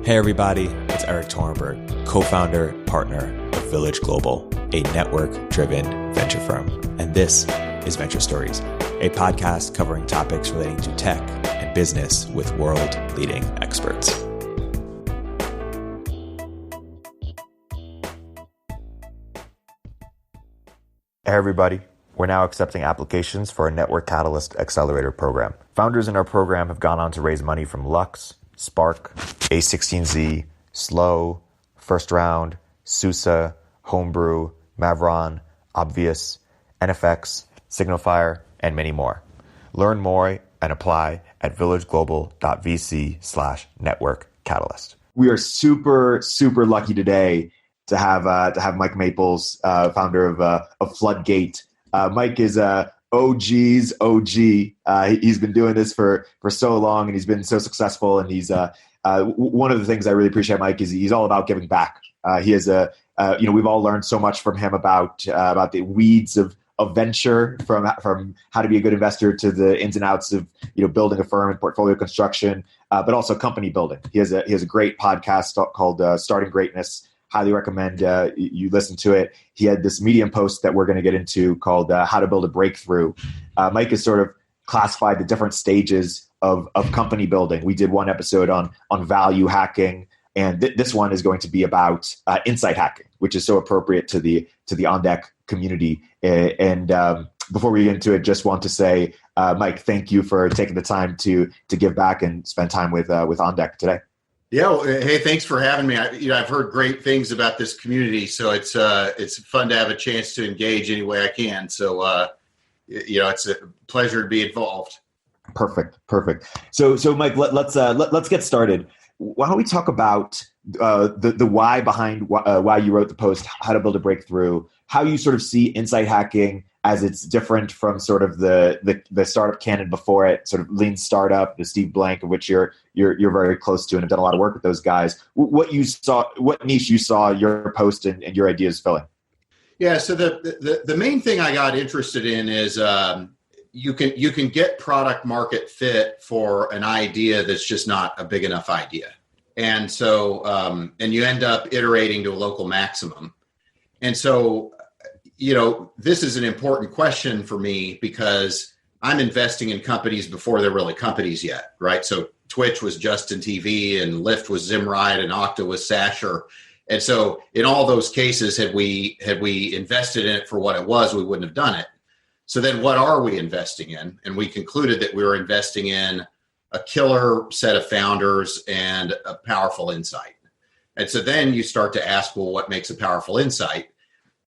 Hey everybody, it's Erik Torenberg, co-founder, partner of Village Global, a network-driven venture firm. And this is Venture Stories, a podcast covering topics relating to tech and business with world-leading experts. Hey everybody, we're now accepting applications for a Network Catalyst Accelerator program. Founders in our program have gone on to raise money from Lux, Spark, A16Z, Slow, First Round, SUSE, Homebrew, Mavron, Obvious, NFX, Signalfire, and many more. Learn more and apply at villageglobal.vc/network catalyst. We are super lucky today to have Mike Maples, founder of Floodgate. Mike is OG's OG. He's been doing this for so long, and he's been so successful. And he's one of the things I really appreciate Mike is he's all about giving back. He is we've all learned so much from him about the weeds of venture, from how to be a good investor to the ins and outs of building a firm and portfolio construction, but also company building. He has a great podcast called Starting Greatness. Highly recommend you listen to it. He had this Medium post that we're going to get into called How to Build a Breakthrough. Mike has sort of classified the different stages of company building. We did one episode on value hacking, and this one is going to be about insight hacking, which is so appropriate to the On Deck community. And before we get into it, just want to say, Mike, thank you for taking the time to give back and spend time with On Deck today. Yeah. Well, hey, thanks for having me. I've heard great things about this community, so it's fun to have a chance to engage any way I can. So, it's a pleasure to be involved. Perfect. So Mike, let's get started. Why don't we talk about the why behind why you wrote the post, How to Build a Breakthrough, how you sort of see insight hacking as it's different from sort of the startup canon before it, sort of lean startup, the Steve Blank, of which you're very close to and have done a lot of work with those guys. What niche you saw your post and your ideas filling? Yeah. So the main thing I got interested in is you can get product market fit for an idea that's just not a big enough idea. And so, and you end up iterating to a local maximum. And so, this is an important question for me because I'm investing in companies before they're really companies yet, right? So Twitch was Justin TV and Lyft was Zimride and Okta was Sasher. And so in all those cases, had we invested in it for what it was, we wouldn't have done it. So then what are we investing in? And we concluded that we were investing in a killer set of founders and a powerful insight. And so then you start to ask, well, what makes a powerful insight?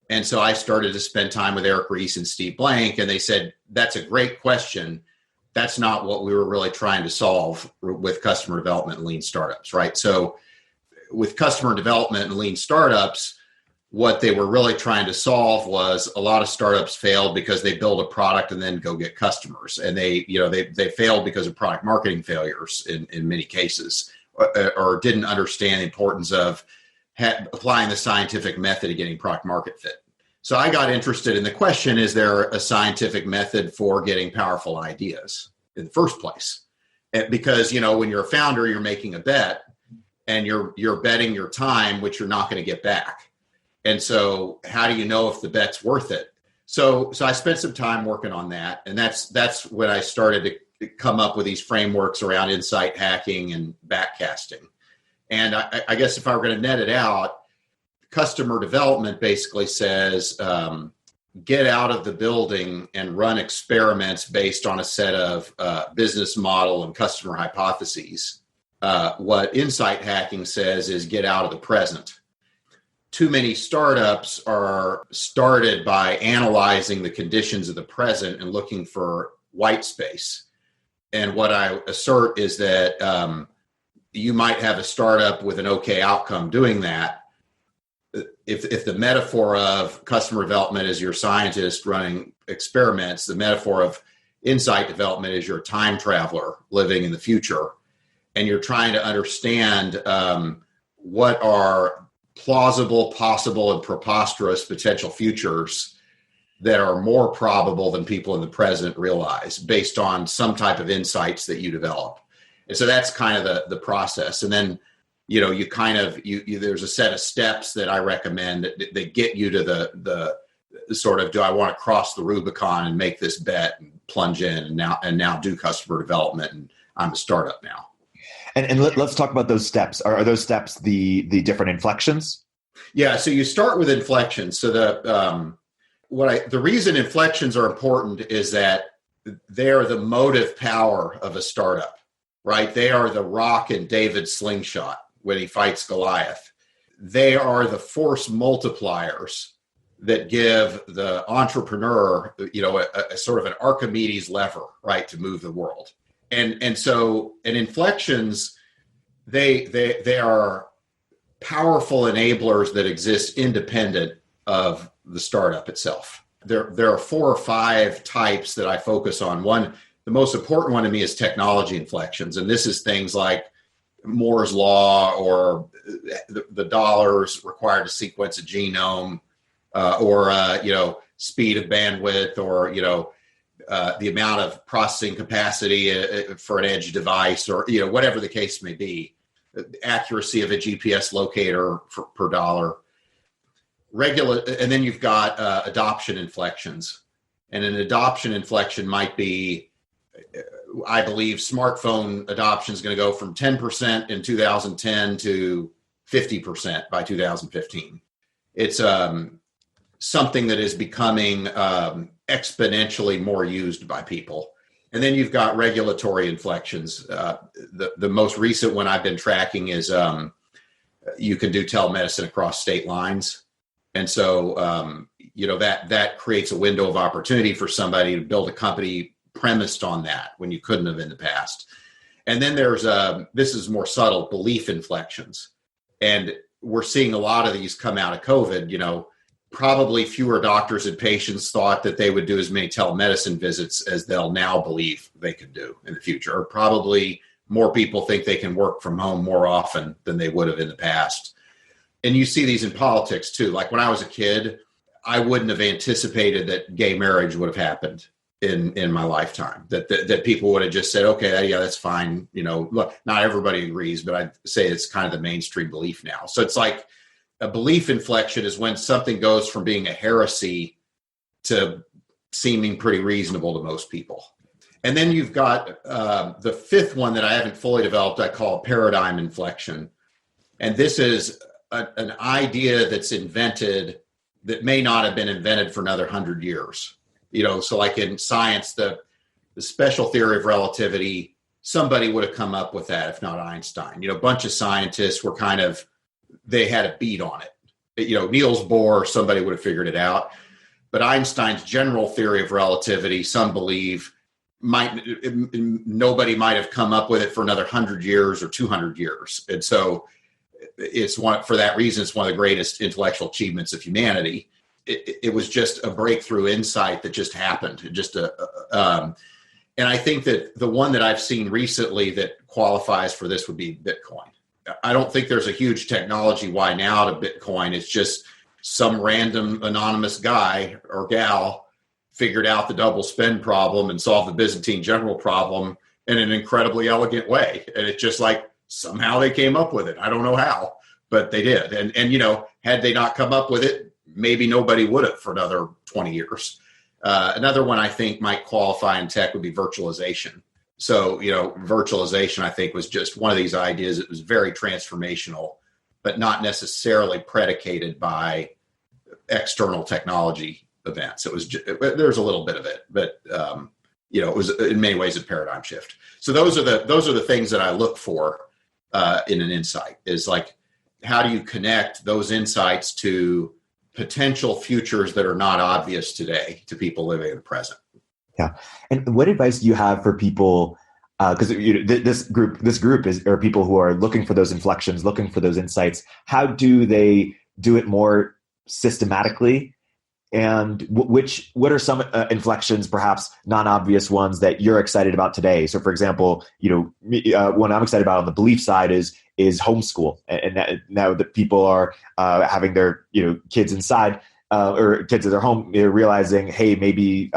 And so I started to spend time with Erik and Steve Blank, and they said, that's a great question. That's not what we were really trying to solve with customer development and lean startups, right? So with customer development and lean startups, what they were really trying to solve was a lot of startups failed because they build a product and then go get customers. And they failed because of product marketing failures in many cases, or didn't understand the importance of applying the scientific method of getting product market fit. So I got interested in the question, is there a scientific method for getting powerful ideas in the first place? Because, when you're a founder, you're making a bet and you're betting your time, which you're not going to get back. And so how do you know if the bet's worth it? So I spent some time working on that. And that's when I started to come up with these frameworks around insight hacking and backcasting. And I guess if I were going to net it out, customer development basically says, get out of the building and run experiments based on a set of business model and customer hypotheses. What insight hacking says is get out of the present. Too many startups are started by analyzing the conditions of the present and looking for white space. And what I assert is that you might have a startup with an okay outcome doing that. If the metaphor of customer development is your scientist running experiments, the metaphor of insight development is your time traveler living in the future. And you're trying to understand what are plausible, possible, and preposterous potential futures that are more probable than people in the present realize based on some type of insights that you develop. And so that's kind of the process. And then you kind of, there's a set of steps that I recommend that get you to the sort of, do I want to cross the Rubicon and make this bet and plunge in and now do customer development, and I'm a startup now. And let's talk about those steps. Are those steps the different inflections? Yeah. So you start with inflections. So the reason inflections are important is that they are the motive power of a startup, right? They are the rock in David's slingshot when he fights Goliath. They are the force multipliers that give the entrepreneur, a sort of an Archimedes lever, right, to move the world. And inflections, they are powerful enablers that exist independent of the startup itself. There are 4 or 5 types that I focus on. One, the most important one to me is technology inflections. And this is things like Moore's law, or the dollars required to sequence a genome, or speed of bandwidth, or the amount of processing capacity for an edge device, or whatever the case may be, accuracy of a GPS locator per dollar. And then you've got adoption inflections, and an adoption inflection might be, I believe smartphone adoption is going to go from 10% in 2010 to 50% by 2015. It's something that is becoming exponentially more used by people. And then you've got regulatory inflections. The most recent one I've been tracking is you can do telemedicine across state lines. And so, that creates a window of opportunity for somebody to build a company premised on that when you couldn't have in the past. And then there's this is more subtle, belief inflections. And we're seeing a lot of these come out of COVID. Probably fewer doctors and patients thought that they would do as many telemedicine visits as they'll now believe they could do in the future. Or probably more people think they can work from home more often than they would have in the past. And you see these in politics too. Like when I was a kid, I wouldn't have anticipated that gay marriage would have happened in my lifetime, that people would have just said, okay, yeah, that's fine. Look, not everybody agrees, but I'd say it's kind of the mainstream belief now. So it's like a belief inflection is when something goes from being a heresy to seeming pretty reasonable to most people. And then you've got the 5th one that I haven't fully developed, I call paradigm inflection. And this is an idea that's invented that may not have been invented for another 100 years. So like in science, the special theory of relativity, somebody would have come up with that, if not Einstein. A bunch of scientists were they had a beat on it. Niels Bohr, somebody would have figured it out. But Einstein's general theory of relativity, some believe, nobody might have come up with it for another 100 years or 200 years. And so for that reason, it's one of the greatest intellectual achievements of humanity. It was just a breakthrough insight that just happened. And I think that the one that I've seen recently that qualifies for this would be Bitcoin. I don't think there's a huge technology why now to Bitcoin. It's just some random anonymous guy or gal figured out the double spend problem and solved the Byzantine general problem in an incredibly elegant way. And it's just like somehow they came up with it. I don't know how, but they did. And had they not come up with it, maybe nobody would have for another 20 years. Another one I think might qualify in tech would be virtualization. So, virtualization, I think, was just one of these ideas. It was very transformational, but not necessarily predicated by external technology events. It was there's a little bit of it, but it was in many ways a paradigm shift. So those are the things that I look for in an insight. Is like, how do you connect those insights to potential futures that are not obvious today to people living in the present? Yeah. And what advice do you have for people? Because this group are people who are looking for those inflections, looking for those insights. How do they do it more systematically? And what are some inflections, perhaps non-obvious ones, that you're excited about today? So, for example, one I'm excited about on the belief side is homeschool, and that now that people are having their kids inside. or kids at their home, realizing, hey, maybe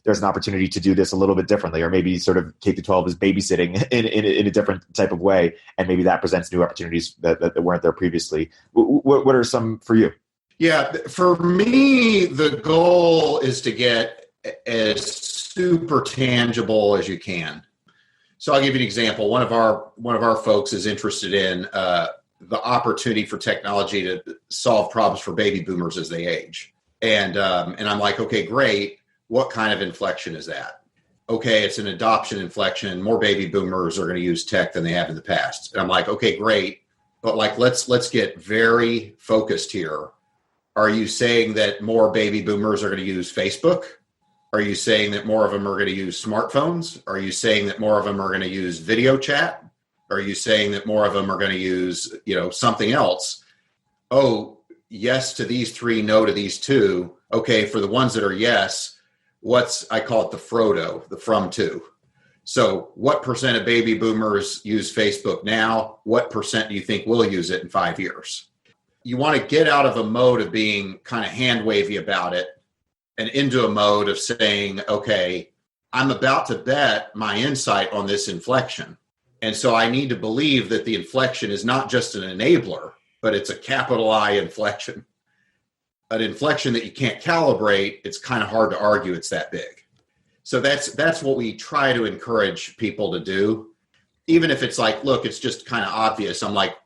there's an opportunity to do this a little bit differently, or maybe sort of K-12 is babysitting in a different type of way, and maybe that presents new opportunities that weren't there previously. What are some for you? Yeah, for me, the goal is to get as super tangible as you can. So I'll give you an example. One of our folks is interested in the opportunity for technology to solve problems for baby boomers as they age. And I'm like, okay, great. What kind of inflection is that? Okay, it's an adoption inflection. More baby boomers are going to use tech than they have in the past. And I'm like, okay, great. But like, let's get very focused here. Are you saying that more baby boomers are going to use Facebook? Are you saying that more of them are going to use smartphones? Are you saying that more of them are going to use video chat? Are you saying that more of them are going to use, something else? Oh, yes to these three, no to these two. Okay, for the ones that are yes, I call it the Frodo, the from to. So what percent of baby boomers use Facebook now? What percent do you think will use it in 5 years? You want to get out of a mode of being kind of hand wavy about it and into a mode of saying, okay, I'm about to bet my insight on this inflection. And so I need to believe that the inflection is not just an enabler, but it's a capital I inflection. An inflection that you can't calibrate, it's kind of hard to argue it's that big. So that's what we try to encourage people to do. Even if it's like, look, it's just kind of obvious. I'm like,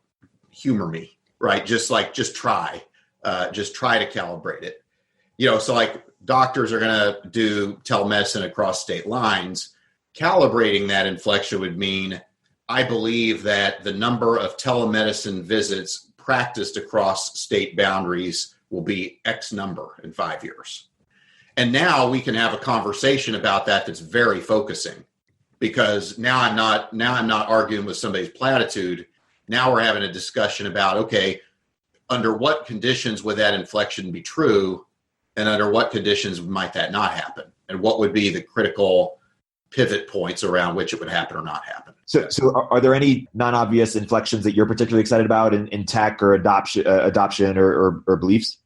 humor me, right? Just try to calibrate it. So like doctors are going to do telemedicine across state lines. Calibrating that inflection would mean, I believe that the number of telemedicine visits practiced across state boundaries will be X number in 5 years. And now we can have a conversation about that that's very focusing, because now I'm not arguing with somebody's platitude. Now we're having a discussion about, okay, under what conditions would that inflection be true, and under what conditions might that not happen, and what would be the critical pivot points around which it would happen or not happen. So are there any non-obvious inflections that you're particularly excited about in tech or adoption or beliefs?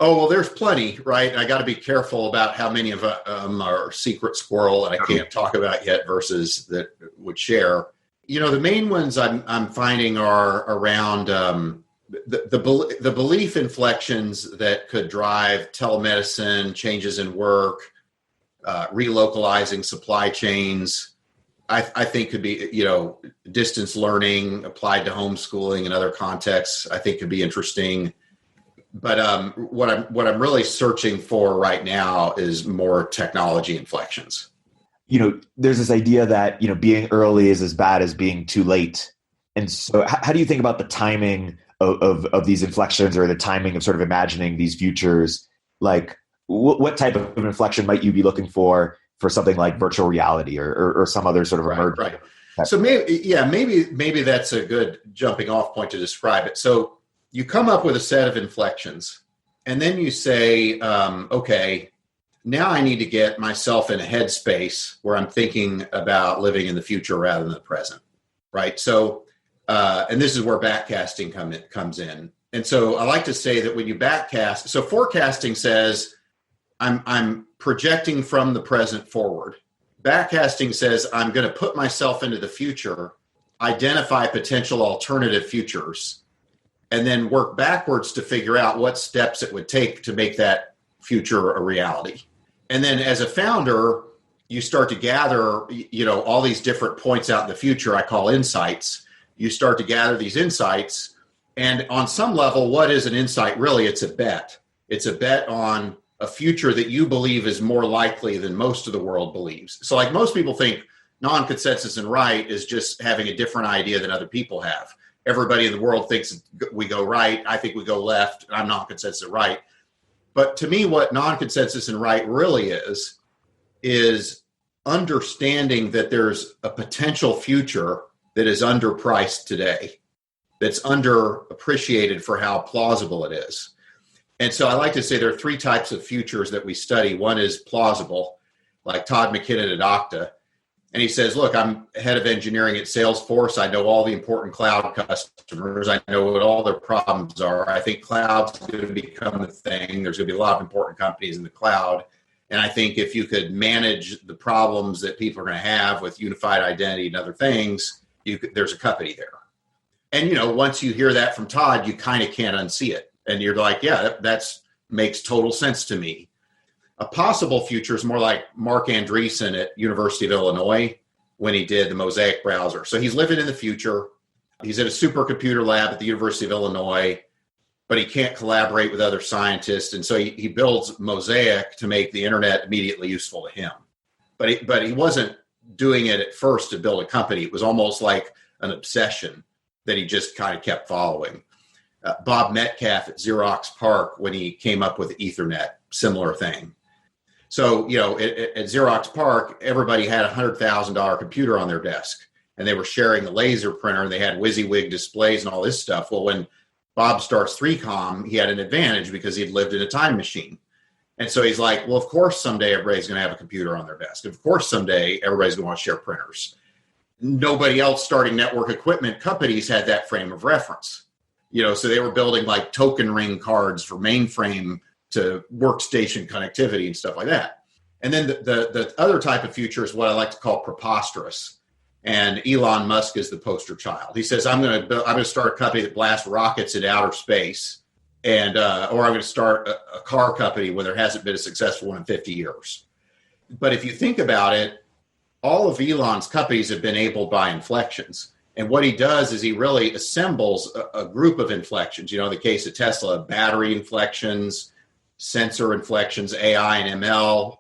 Oh, well, there's plenty, right? I got to be careful about how many of them are secret squirrel and I can't talk about yet versus that would share. The main ones I'm finding are around the belief inflections that could drive telemedicine, changes in work, relocalizing supply chains. I think could be, distance learning applied to homeschooling and other contexts, I think could be interesting. But what I'm really searching for right now is more technology inflections. There's this idea that, being early is as bad as being too late. And so how do you think about the timing of these inflections, or the timing of sort of imagining these futures? Like what type of inflection might you be looking for something like virtual reality or some other sort of emerging? Right. So maybe that's a good jumping off point to describe it. So you come up with a set of inflections, and then you say, okay, now I need to get myself in a headspace where I'm thinking about living in the future rather than the present, right? So, and this is where backcasting comes in. And so I like to say that when you backcast, so forecasting says, I'm projecting from the present forward. Backcasting says, I'm going to put myself into the future, identify potential alternative futures, and then work backwards to figure out what steps it would take to make that future a reality. And then as a founder, you start to gather, all these different points out in the future, I call insights. You start to gather these insights. And on some level, what is an insight? Really, it's a bet. It's a bet on a future that you believe is more likely than most of the world believes. So like most people think non-consensus and right is just having a different idea than other people have. Everybody in the world thinks we go right. I think we go left. And I'm non-consensus and right. But to me, what non-consensus and right really is understanding that there's a potential future that is underpriced today, that's underappreciated for how plausible it is. And so I like to say there are three types of futures that we study. One is plausible, like Todd McKinnon at Okta. And he says, look, I'm head of engineering at Salesforce. I know all the important cloud customers. I know what all their problems are. I think cloud's going to become the thing. There's going to be a lot of important companies in the cloud. And I think if you could manage the problems that people are going to have with unified identity and other things, there's a company there. And, once you hear that from Todd, you kind of can't unsee it. And you're like, yeah, that makes total sense to me. A possible future is more like Mark Andreessen at University of Illinois when he did the Mosaic browser. So he's living in the future. He's at a supercomputer lab at the University of Illinois, but he can't collaborate with other scientists. And so he builds Mosaic to make the internet immediately useful to him. But he wasn't doing it at first to build a company. It was almost like an obsession that he just kind of kept following. Bob Metcalf at Xerox PARC, when he came up with Ethernet, similar thing. So, at Xerox PARC, everybody had a $100,000 computer on their desk, and they were sharing the laser printer, and they had WYSIWYG displays and all this stuff. Well, when Bob starts 3Com, he had an advantage because he'd lived in a time machine. And so he's like, well, of course, someday everybody's going to have a computer on their desk. Of course, someday everybody's going to want to share printers. Nobody else starting network equipment companies had that frame of reference. So they were building like token ring cards for mainframe to workstation connectivity and stuff like that. And then the other type of future is what I like to call preposterous. And Elon Musk is the poster child. He says, I'm going to start a company that blasts rockets into outer space, and or I'm going to start a car company when there hasn't been a successful one in 50 years. But if you think about it, all of Elon's companies have been enabled by inflections. And what he does is he really assembles a group of inflections. In the case of Tesla, battery inflections, sensor inflections, AI and ML,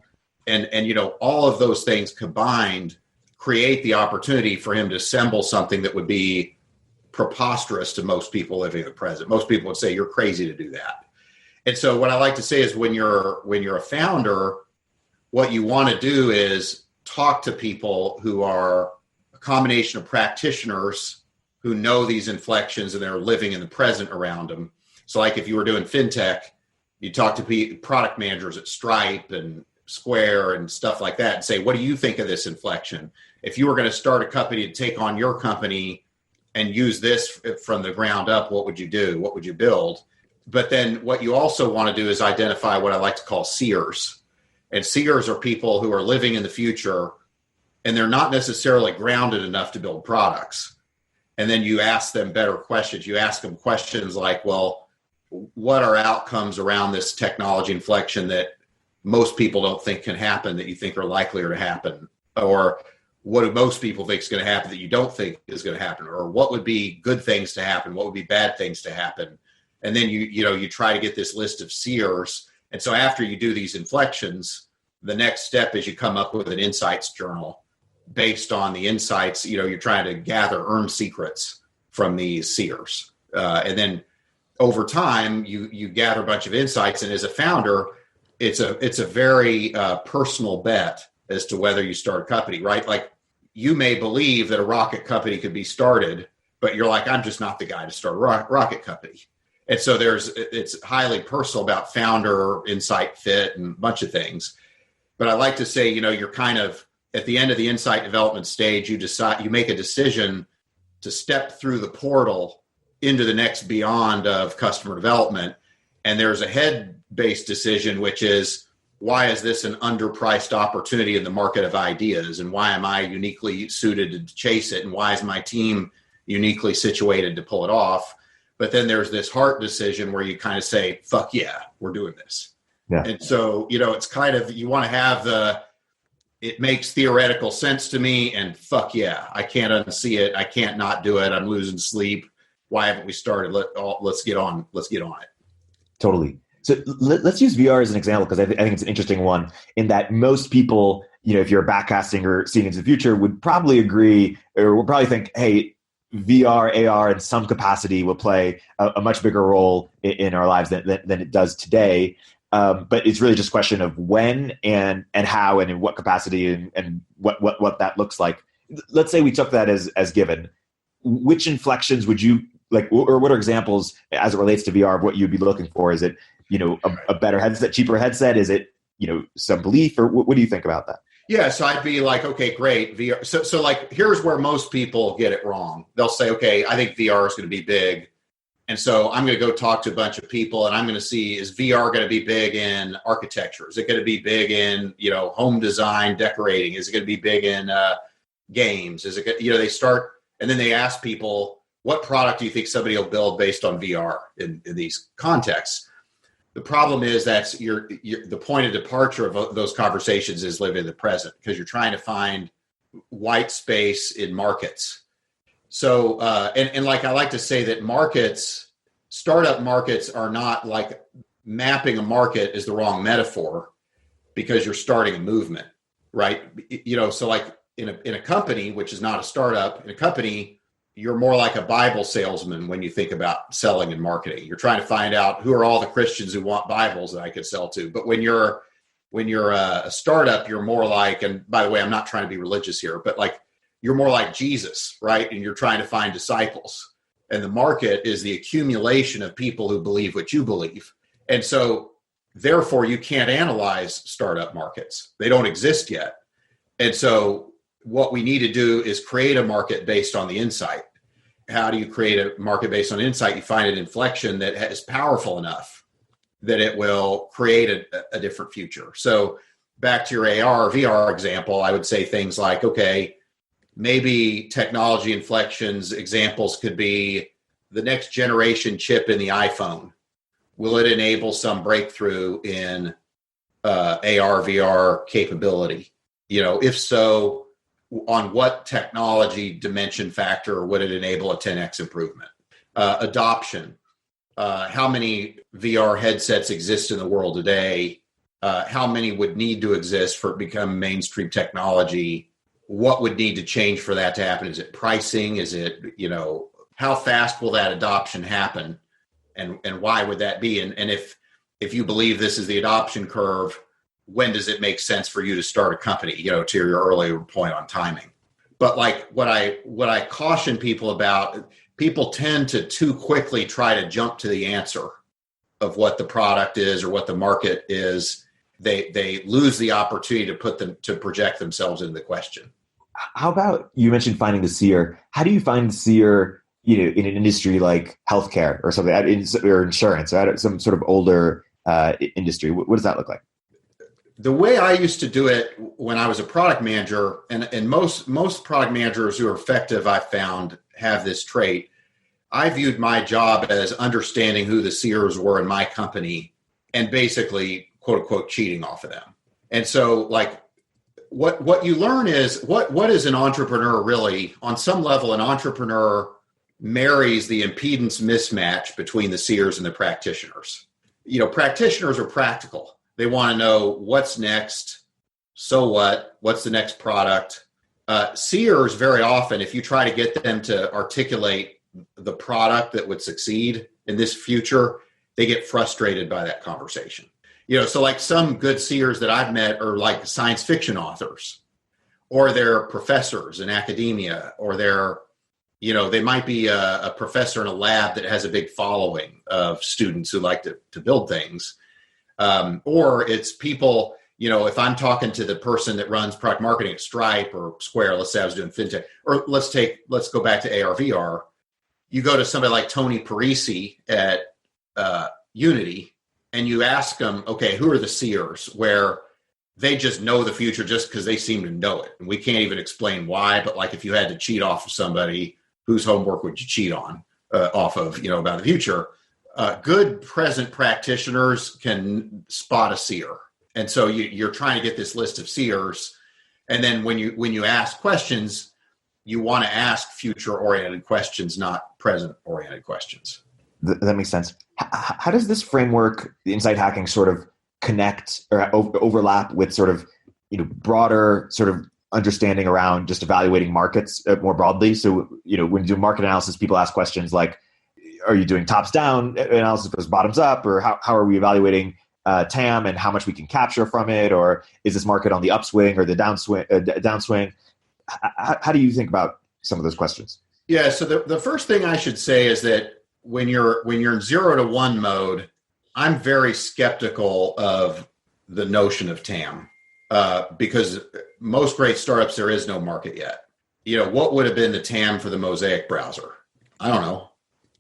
and all of those things combined create the opportunity for him to assemble something that would be preposterous to most people living in the present. Most people would say you're crazy to do that. And so what I like to say is when you're a founder, what you want to do is talk to people who are a combination of practitioners who know these inflections and they're living in the present around them. So like if you were doing fintech, you talk to product managers at Stripe and Square and stuff like that and say, what do you think of this inflection? If you were going to start a company to take on your company and use this from the ground up, what would you do? What would you build? But then what you also want to do is identify what I like to call seers. And seers are people who are living in the future and they're not necessarily grounded enough to build products. And then you ask them better questions. You ask them questions like, well, what are outcomes around this technology inflection that most people don't think can happen that you think are likelier to happen? Or what do most people think is going to happen that you don't think is going to happen? Or what would be good things to happen? What would be bad things to happen? And then you try to get this list of seers. And so after you do these inflections, the next step is you come up with an insights journal based on the insights. You're trying to earn secrets from these seers. And then over time, you gather a bunch of insights. And as a founder, it's a very personal bet as to whether you start a company, right? Like you may believe that a rocket company could be started, but you're like, I'm just not the guy to start a rocket company. And so it's highly personal about founder insight fit and a bunch of things. But I like to say, you're kind of at the end of the insight development stage, you make a decision to step through the portal into the next beyond of customer development. And there's a head-based decision, which is, why is this an underpriced opportunity in the market of ideas? And why am I uniquely suited to chase it? And why is my team uniquely situated to pull it off? But then there's this heart decision where you kind of say, fuck yeah, we're doing this. Yeah. And so, it's kind of, you want to have it makes theoretical sense to me and fuck yeah, I can't unsee it. I can't not do it. I'm losing sleep. Why haven't we started? Let's get on it. Totally. So let's use VR as an example, because I think it's an interesting one in that most people, if you're backcasting or seeing into the future, would probably agree or would probably think, hey, VR, AR in some capacity will play a much bigger role in our lives than it does today. But it's really just a question of when and how and in what capacity and what that looks like. Let's say we took that as given. Which inflections would you like, or what are examples as it relates to VR of what you'd be looking for? Is it, a better headset, cheaper headset? Is it, some belief, or what do you think about that? Yeah, so I'd be like, okay, great, VR. So like, here's where most people get it wrong. They'll say, okay, I think VR is going to be big. And so I'm going to go talk to a bunch of people and I'm going to see, is VR going to be big in architecture? Is it going to be big in, home design, decorating? Is it going to be big in games? Is it, they start, and then they ask people, what product do you think somebody will build based on VR in these contexts? The problem is that's the point of departure of those conversations is living in the present, because you're trying to find white space in markets. So, and like I like to say that startup markets are not like mapping a market is the wrong metaphor, because you're starting a movement, right? So like in a company, which is not a startup, in a company, you're more like a Bible salesman when you think about selling and marketing. You're trying to find out who are all the Christians who want Bibles that I could sell to. But when you're a startup, you're more like, and by the way, I'm not trying to be religious here, but like you're more like Jesus, right? And you're trying to find disciples. And the market is the accumulation of people who believe what you believe. And so therefore you can't analyze startup markets. They don't exist yet. And so what we need to do is create a market based on the insight. How do you create a market based on insight? You find an inflection that is powerful enough that it will create a different future. So back to your AR, VR example, I would say things like, okay, maybe technology inflections examples could be the next generation chip in the iPhone. Will it enable some breakthrough in AR, VR capability? If so, on what technology dimension factor would it enable a 10x improvement? Adoption. How many VR headsets exist in the world today? How many would need to exist for it to become mainstream technology? What would need to change for that to happen? Is it pricing? Is it, how fast will that adoption happen? And why would that be? And if you believe this is the adoption curve, when does it make sense for you to start a company, to your earlier point on timing? But like what I caution people about, people tend to too quickly try to jump to the answer of what the product is or what the market is. They lose the opportunity to project themselves into the question. How about, you mentioned finding the seer. How do you find the seer, in an industry like healthcare or something, or insurance, or some sort of older industry? What does that look like? The way I used to do it when I was a product manager, and most product managers who are effective, I found, have this trait. I viewed my job as understanding who the seers were in my company and basically, quote unquote, cheating off of them. And so like what you learn is what is an entrepreneur really? On some level, an entrepreneur marries the impedance mismatch between the seers and the practitioners. Practitioners are practical. They want to know what's next, so what's the next product. Seers, very often, if you try to get them to articulate the product that would succeed in this future, they get frustrated by that conversation. So like some good seers that I've met are like science fiction authors, or they're professors in academia, or they might be a professor in a lab that has a big following of students who like to build things. Or it's people, if I'm talking to the person that runs product marketing at Stripe or Square, let's say I was doing fintech, or let's go back to AR, VR. You go to somebody like Tony Parisi at Unity, and you ask them, okay, who are the seers, where they just know the future just because they seem to know it. And we can't even explain why, but like if you had to cheat off of somebody, whose homework would you cheat on off of, about the future? Good present practitioners can spot a seer. And so you're trying to get this list of seers. And then when you ask questions, you want to ask future-oriented questions, not present-oriented questions. That makes sense. How does this framework, the insight hacking, sort of connect or overlap with sort of, broader sort of understanding around just evaluating markets more broadly? So, when you do market analysis, people ask questions like, are you doing tops down analysis versus bottoms up, or how are we evaluating TAM and how much we can capture from it, or is this market on the upswing or the downswing? How do you think about some of those questions? Yeah, so the first thing I should say is that when you're in 0 to 1 mode, I'm very skeptical of the notion of TAM. because most great startups, there is no market yet. What would have been the TAM for the Mosaic browser? I don't know,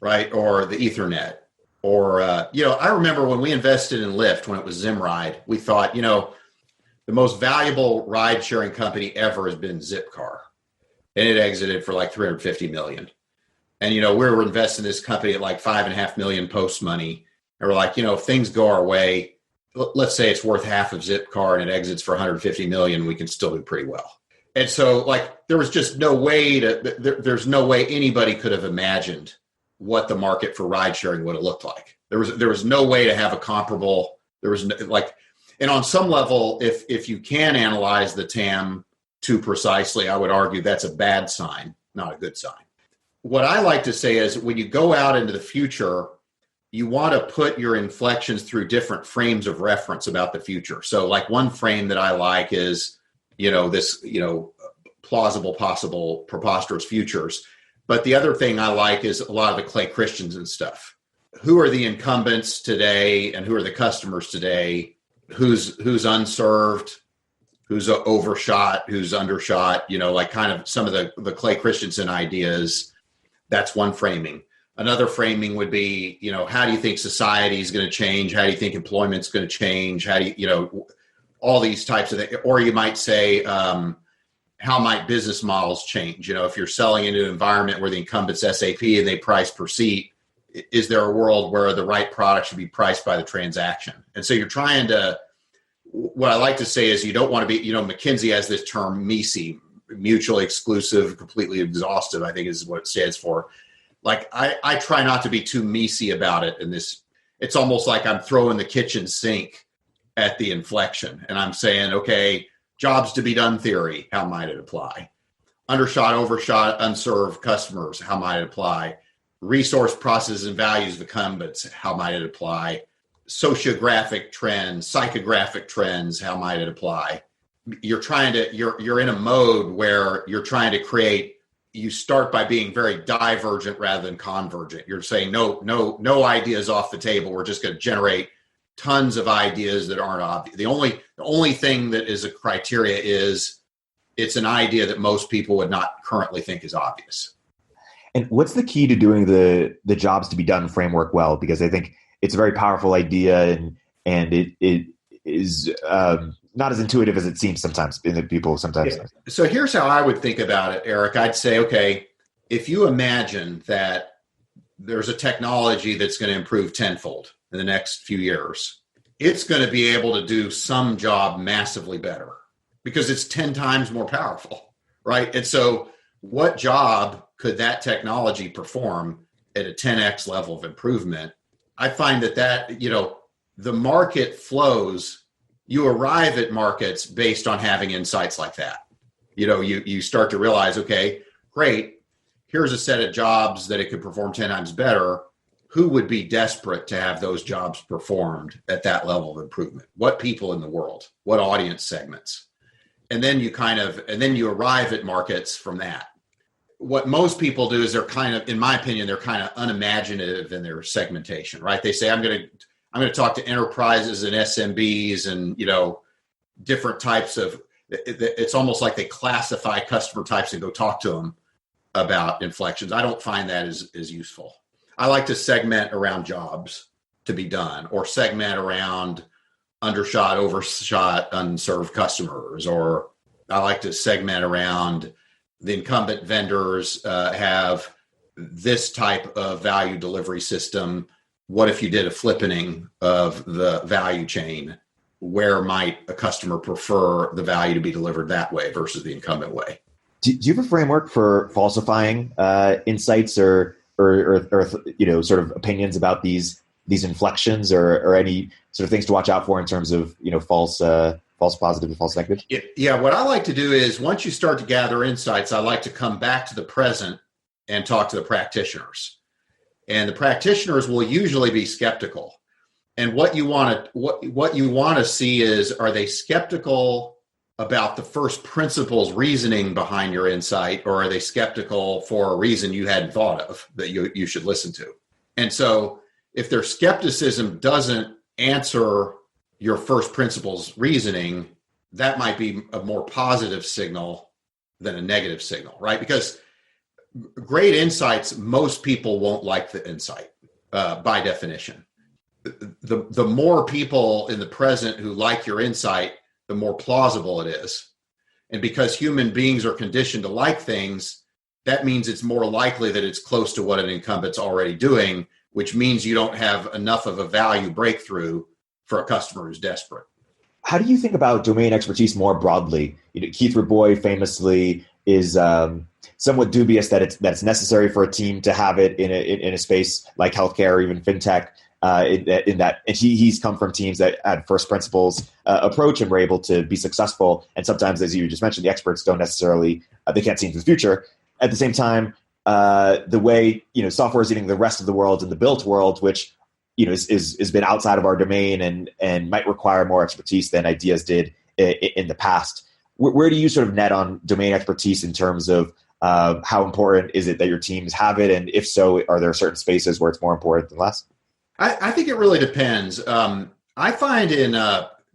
right? Or the Ethernet. Or, I remember when we invested in Lyft, when it was Zimride, we thought, the most valuable ride-sharing company ever has been Zipcar. And it exited for like $350 million. And, we were investing in this company at like $5.5 million post money. And we're like, if things go our way, let's say it's worth half of Zipcar and it exits for $150 million, we can still do pretty well. And so there was just no way there's no way anybody could have imagined what the market for ride sharing would have looked like. There was no way to have a comparable, and on some level, if you can analyze the TAM too precisely, I would argue that's a bad sign, not a good sign. What I like to say is when you go out into the future, you want to put your inflections through different frames of reference about the future. So one frame that I like is, this, plausible, possible, preposterous futures. But the other thing I like is a lot of the Clay Christians and stuff. Who are the incumbents today and who are the customers today? Who's unserved, who's overshot, who's undershot, kind of some of the Clay Christensen ideas. That's one framing. Another framing would be, how do you think society is going to change? How do you think employment's going to change? How do you, all these types of things. Or you might say, how might business models change? If you're selling into an environment where the incumbent's SAP and they price per seat, is there a world where the right product should be priced by the transaction? And so you're trying to, what I like to say is you don't want to be, McKinsey has this term MECE, mutually exclusive, completely exhaustive, I think is what it stands for. I try not to be too MECE about it. And it's almost like I'm throwing the kitchen sink at the inflection. And I'm saying, okay, jobs to be done theory, how might it apply? Undershot, overshot, unserved customers, how might it apply? Resource processes and values of incumbents, how might it apply? Sociographic trends, psychographic trends, how might it apply? You're in a mode where you're trying to create, you start by being very divergent rather than convergent. You're saying, no ideas off the table. We're just going to generate tons of ideas that aren't obvious. The only thing that is a criteria is it's an idea that most people would not currently think is obvious. And what's the key to doing the jobs to be done framework well? Because I think it's a very powerful idea and it is not as intuitive as it seems sometimes in the people sometimes. Yeah. So here's how I would think about it, Eric. I'd say, okay, if you imagine that there's a technology that's going to improve tenfold in the next few years, it's going to be able to do some job massively better because it's 10 times more powerful, right? And so what job could that technology perform at a 10x level of improvement? I find that the market flows, you arrive at markets based on having insights like that. You start to realize, okay, great, here's a set of jobs that it could perform 10 times better. Who would be desperate to have those jobs performed at that level of improvement? What people in the world? What audience segments? And then you arrive at markets from that. What most people do is they're kind of, in my opinion, they're kind of unimaginative in their segmentation, right? They say, I'm going to talk to enterprises and SMBs and, different types of, it's almost like they classify customer types and go talk to them about inflections. I don't find that as useful. I like to segment around jobs to be done or segment around undershot, overshot, unserved customers, or I like to segment around the incumbent vendors have this type of value delivery system. What if you did a flippening of the value chain? Where might a customer prefer the value to be delivered that way versus the incumbent way? Do you have a framework for falsifying insights or sort of opinions about these inflections or any sort of things to watch out for in terms of false positive and false negative? Yeah, what I like to do is once you start to gather insights, I like to come back to the present and talk to the practitioners. And the practitioners will usually be skeptical. And what you want to see is, are they skeptical about the first principles reasoning behind your insight, or are they skeptical for a reason you hadn't thought of that you should listen to? And so if their skepticism doesn't answer your first principles reasoning, that might be a more positive signal than a negative signal, right? Because great insights, most people won't like the insight by definition. The more people in the present who like your insight, the more plausible it is. And because human beings are conditioned to like things, that means it's more likely that it's close to what an incumbent's already doing, which means you don't have enough of a value breakthrough for a customer who's desperate. How do you think about domain expertise more broadly? Keith Rabois famously is somewhat dubious that it's necessary for a team to have it in a space like healthcare or even fintech. In that, and he's come from teams that had first principles approach and were able to be successful. And sometimes, as you just mentioned, the experts don't necessarily they can't see into the future. At the same time, the way software is eating the rest of the world in the built world, which is been outside of our domain and might require more expertise than ideas did in the past. Where do you sort of net on domain expertise in terms of how important is it that your teams have it, and if so, are there certain spaces where it's more important than less? I think it really depends. I find in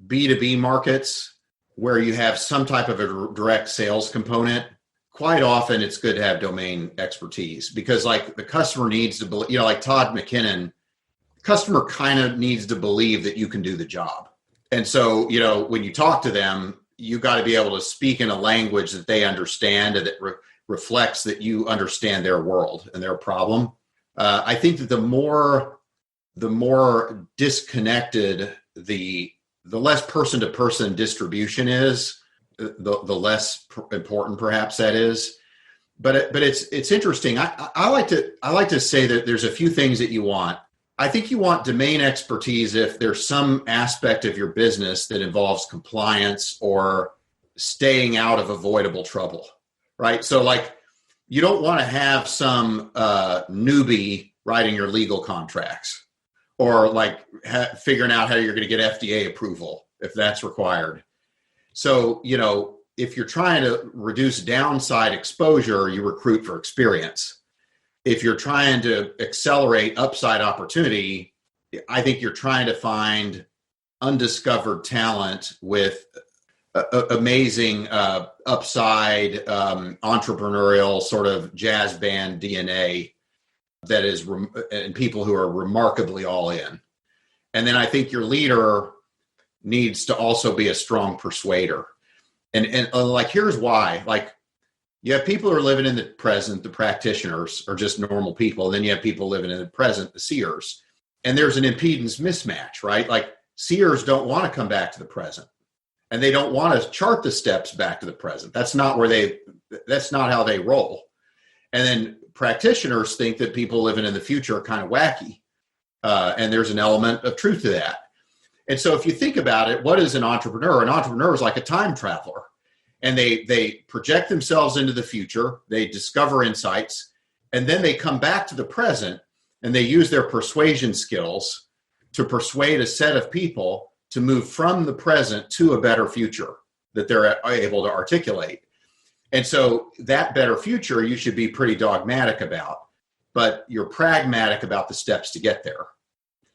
B2B markets where you have some type of a direct sales component, quite often it's good to have domain expertise because like the customer needs to believe, like Todd McKinnon, customer kind of needs to believe that you can do the job. And so, when you talk to them, you got to be able to speak in a language that they understand and that reflects that you understand their world and their problem. I think that the more disconnected the less person-to-person distribution is, the less important perhaps that is. But it's interesting. I like to say that there's a few things that you want. I think you want domain expertise if there's some aspect of your business that involves compliance or staying out of avoidable trouble, right? So like you don't want to have some newbie writing your legal contracts, or like figuring out how you're going to get FDA approval if that's required. So, if you're trying to reduce downside exposure, you recruit for experience. If you're trying to accelerate upside opportunity, I think you're trying to find undiscovered talent with amazing upside entrepreneurial sort of jazz band DNA that is, and people who are remarkably all in. And then I think your leader needs to also be a strong persuader. And like, here's why. Like, you have people who are living in the present, the practitioners are just normal people. And then you have people living in the present, the seers. And there's an impedance mismatch, right? Like, seers don't want to come back to the present. And they don't want to chart the steps back to the present. That's not how they roll. And then practitioners think that people living in the future are kind of wacky. And there's an element of truth to that. And so if you think about it, what is an entrepreneur? An entrepreneur is like a time traveler. And they project themselves into the future. They discover insights. And then they come back to the present and they use their persuasion skills to persuade a set of people to move from the present to a better future that they're able to articulate. And so that better future, you should be pretty dogmatic about, but you're pragmatic about the steps to get there.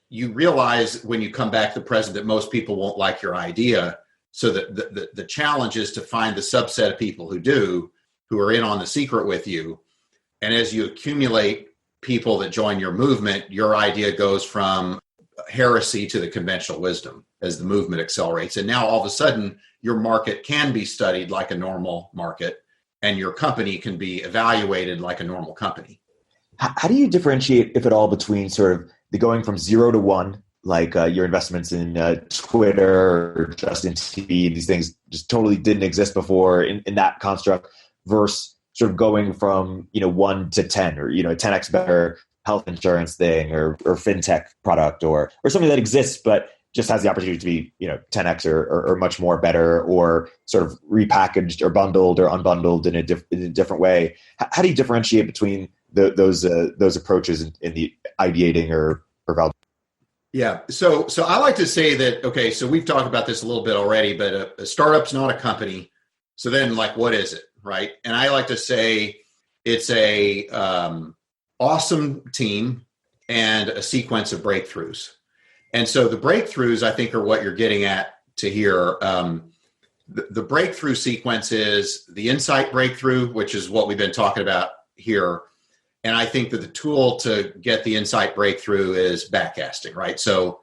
You realize when you come back to the present that most people won't like your idea. So that the challenge is to find the subset of people who do, who are in on the secret with you. And as you accumulate people that join your movement, your idea goes from heresy to the conventional wisdom as the movement accelerates. And now all of a sudden, your market can be studied like a normal market, and your company can be evaluated like a normal company. How do you differentiate, if at all, between sort of the going from 0 to 1, like your investments in Twitter or Justin TV, these things just totally didn't exist before in that construct, versus sort of going from 1 to 10, or 10x better health insurance thing, or fintech product, or something that exists but just has the opportunity to be 10x or much more better, or sort of repackaged or bundled or unbundled in a different way. How do you differentiate between those approaches in the ideating or validation? Yeah. So I like to say that, okay, so we've talked about this a little bit already, but a startup's not a company. So then, like, what is it, right? And I like to say it's a awesome team and a sequence of breakthroughs. And so the breakthroughs, I think, are what you're getting at to here. The breakthrough sequence is the insight breakthrough, which is what we've been talking about here. And I think that the tool to get the insight breakthrough is backcasting, right? So,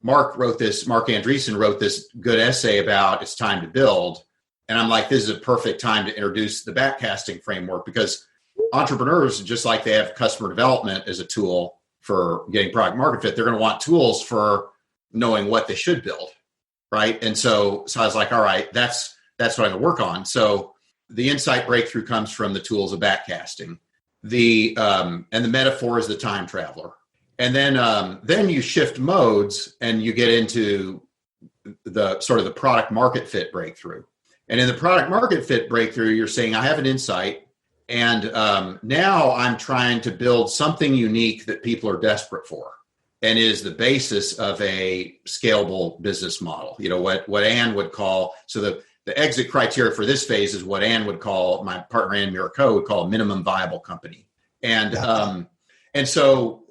Mark Andreessen wrote this good essay about it's time to build. And I'm like, this is a perfect time to introduce the backcasting framework, because entrepreneurs, just like they have customer development as a tool for getting product market fit, they're going to want tools for knowing what they should build, right? And so I was like, all right, that's what I'm going to work on. So the insight breakthrough comes from the tools of backcasting. And the metaphor is the time traveler. And then you shift modes and you get into the sort of the product market fit breakthrough. And in the product market fit breakthrough, you're saying, I have an insight, and now I'm trying to build something unique that people are desperate for and is the basis of a scalable business model. What Ann would call, so the exit criteria for this phase is what Ann would call, my partner Ann Miraco would call a minimum viable company. And so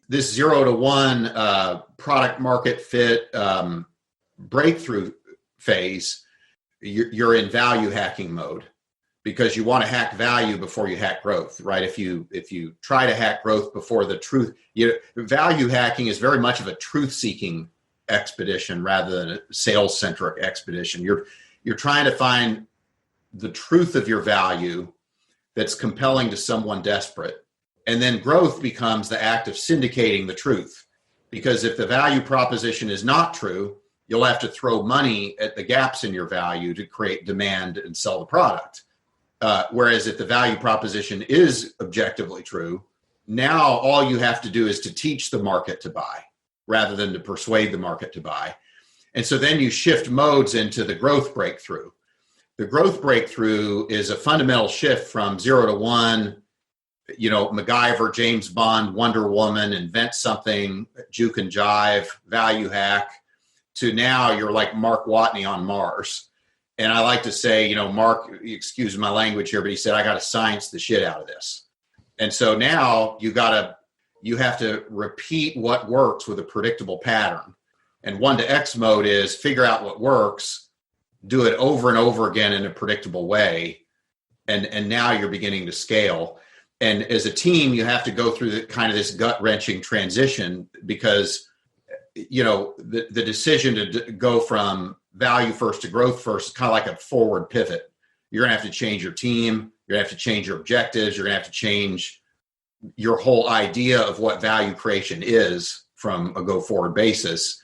this 0 to 1 product market fit breakthrough phase, you're in value hacking mode, because you want to hack value before you hack growth, right? If you try to hack growth before the truth, value hacking is very much of a truth-seeking expedition rather than a sales-centric expedition. You're trying to find the truth of your value that's compelling to someone desperate. And then growth becomes the act of syndicating the truth. Because if the value proposition is not true, you'll have to throw money at the gaps in your value to create demand and sell the product. Whereas if the value proposition is objectively true, now all you have to do is to teach the market to buy rather than to persuade the market to buy. And so then you shift modes into the growth breakthrough. The growth breakthrough is a fundamental shift from 0 to 1, MacGyver, James Bond, Wonder Woman, invent something, juke and jive, value hack, to now you're like Mark Watney on Mars. And I like to say, Mark, excuse my language here, but he said, I got to science the shit out of this. And so now you have to repeat what works with a predictable pattern. And 1 to X mode is figure out what works, do it over and over again in a predictable way. And now you're beginning to scale. And as a team, you have to go through this gut-wrenching transition, because the decision to go from value first to growth first is kind of like a forward pivot. You're going to have to change your team. You're going to have to change your objectives. You're going to have to change your whole idea of what value creation is from a go forward basis.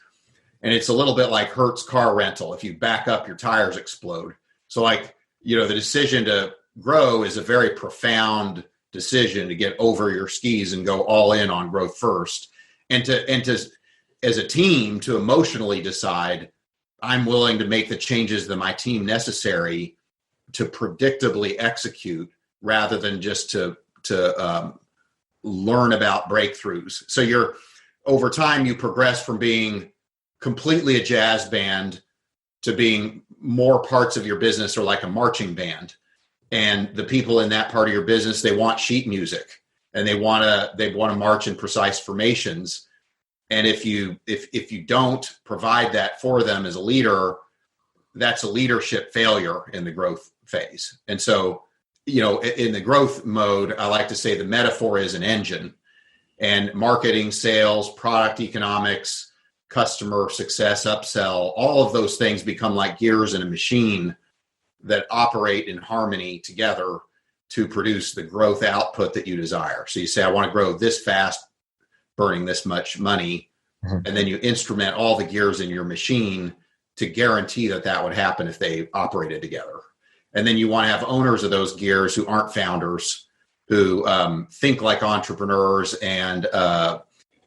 And it's a little bit like Hertz car rental. If you back up, your tires explode. So the decision to grow is a very profound decision to get over your skis and go all in on growth first. And to as a team to emotionally decide, I'm willing to make the changes that my team necessary to predictably execute rather than just to learn about breakthroughs. So over time, you progress from being completely a jazz band to being more parts of your business are like a marching band. And the people in that part of your business, they want sheet music and they want to march in precise formations. And if you don't provide that for them as a leader, that's a leadership failure in the growth phase. And so, in the growth mode, I like to say the metaphor is an engine, and marketing, sales, product economics, customer success, upsell, all of those things become like gears in a machine that operate in harmony together to produce the growth output that you desire. So you say, I want to grow this fast, burning this much money. Mm-hmm. And then you instrument all the gears in your machine to guarantee that would happen if they operated together. And then you want to have owners of those gears who aren't founders, who think like entrepreneurs and